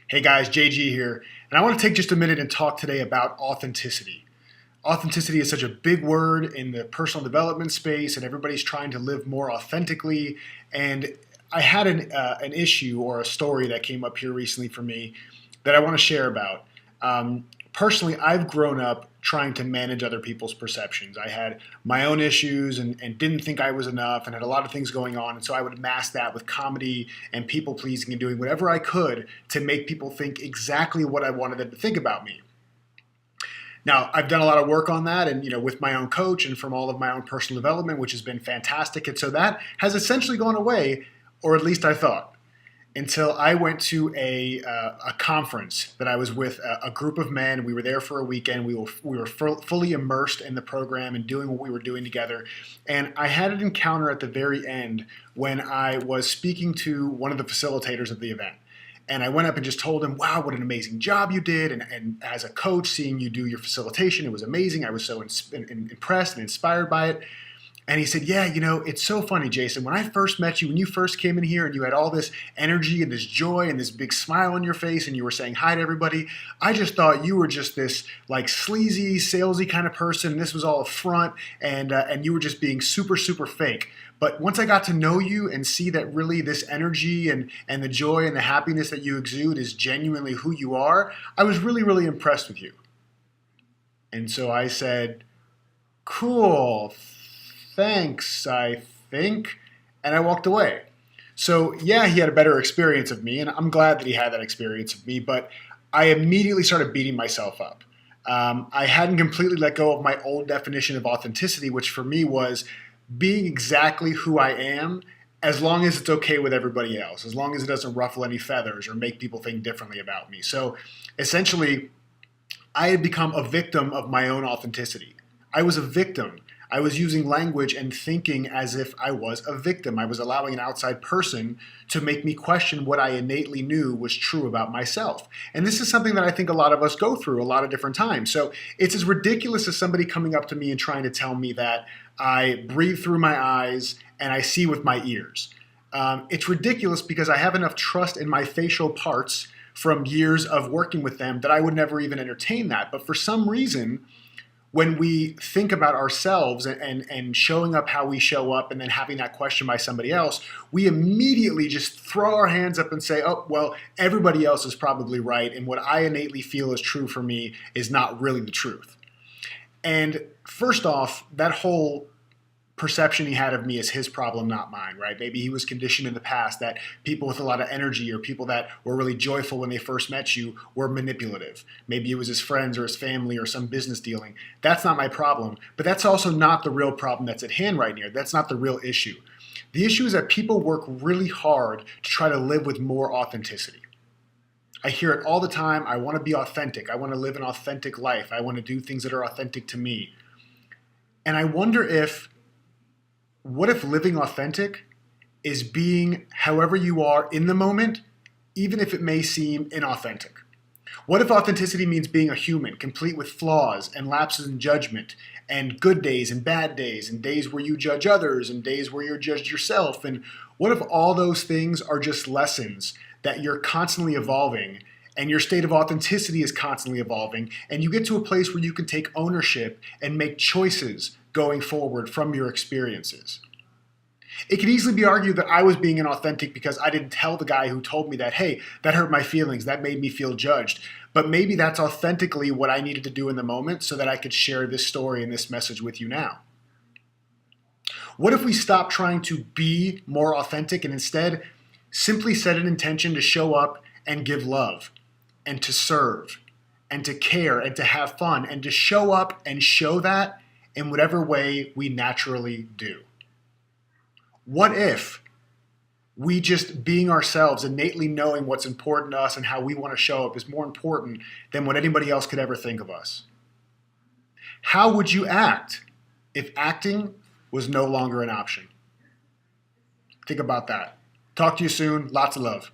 Hey guys, JG here, and I want to take just a minute and talk today about authenticity. Authenticity is such a big word in the personal development space, and everybody's trying to live more authentically. And I had an issue or a story that came up here recently for me that I want to share about. Personally, I've grown up trying to manage other people's perceptions. I had my own issues and didn't think I was enough and had a lot of things going on. And so I would mask that with comedy and people pleasing and doing whatever I could to make people think exactly what I wanted them to think about me. Now, I've done a lot of work on that and, with my own coach and from all of my own personal development, which has been fantastic. And so that has essentially gone away, or at least I thought, until I went to a conference that I was with a group of men. We were there for a weekend. We were fully immersed in the program and doing what we were doing together. And I had an encounter at the very end when I was speaking to one of the facilitators of the event. And I went up and just told him, wow, what an amazing job you did. And as a coach, seeing you do your facilitation, it was amazing. I was so impressed and inspired by it. And he said, yeah, it's so funny, Jason. When I first met you, when you first came in here and you had all this energy and this joy and this big smile on your face and you were saying hi to everybody, I just thought you were just this like sleazy, salesy kind of person. This was all a front and you were just being super, super fake. But once I got to know you and see that really this energy and the joy and the happiness that you exude is genuinely who you are, I was really, really impressed with you. And so I said, cool, thanks, I think, and I walked away. So yeah, he had a better experience of me, and I'm glad that he had that experience of me, but I immediately started beating myself up. I hadn't completely let go of my old definition of authenticity, which for me was being exactly who I am as long as it's okay with everybody else, as long as it doesn't ruffle any feathers or make people think differently about me. So essentially, I had become a victim of my own authenticity. I was a victim. I was using language and thinking as if I was a victim. I was allowing an outside person to make me question what I innately knew was true about myself. And this is something that I think a lot of us go through a lot of different times. So it's as ridiculous as somebody coming up to me and trying to tell me that I breathe through my eyes and I see with my ears. It's ridiculous because I have enough trust in my facial parts from years of working with them that I would never even entertain that. But for some reason, when we think about ourselves and showing up how we show up and then having that question by somebody else, we immediately just throw our hands up and say, oh, well, everybody else is probably right. And what I innately feel is true for me is not really the truth. And first off, that whole perception he had of me is his problem, not mine, right? Maybe he was conditioned in the past that people with a lot of energy or people that were really joyful when they first met you were manipulative. Maybe it was his friends or his family or some business dealing. That's not my problem, but that's also not the real problem that's at hand right here. That's not the real issue. The issue is that people work really hard to try to live with more authenticity. I hear it all the time. I want to be authentic. I want to live an authentic life. I want to do things that are authentic to me. And I wonder what if living authentic is being however you are in the moment, even if it may seem inauthentic? What if authenticity means being a human, complete with flaws and lapses in judgment, and good days and bad days, and days where you judge others, and days where you're judged yourself? And what if all those things are just lessons that you're constantly evolving, and your state of authenticity is constantly evolving, and you get to a place where you can take ownership and make choices going forward from your experiences? It could easily be argued that I was being inauthentic because I didn't tell the guy who told me that, hey, that hurt my feelings, that made me feel judged. But maybe that's authentically what I needed to do in the moment so that I could share this story and this message with you now. What if we stop trying to be more authentic and instead simply set an intention to show up and give love and to serve and to care and to have fun and to show up and show that in whatever way we naturally do? What if we just being ourselves, innately knowing what's important to us and how we want to show up is more important than what anybody else could ever think of us? How would you act if acting was no longer an option? Think about that. Talk to you soon. Lots of love.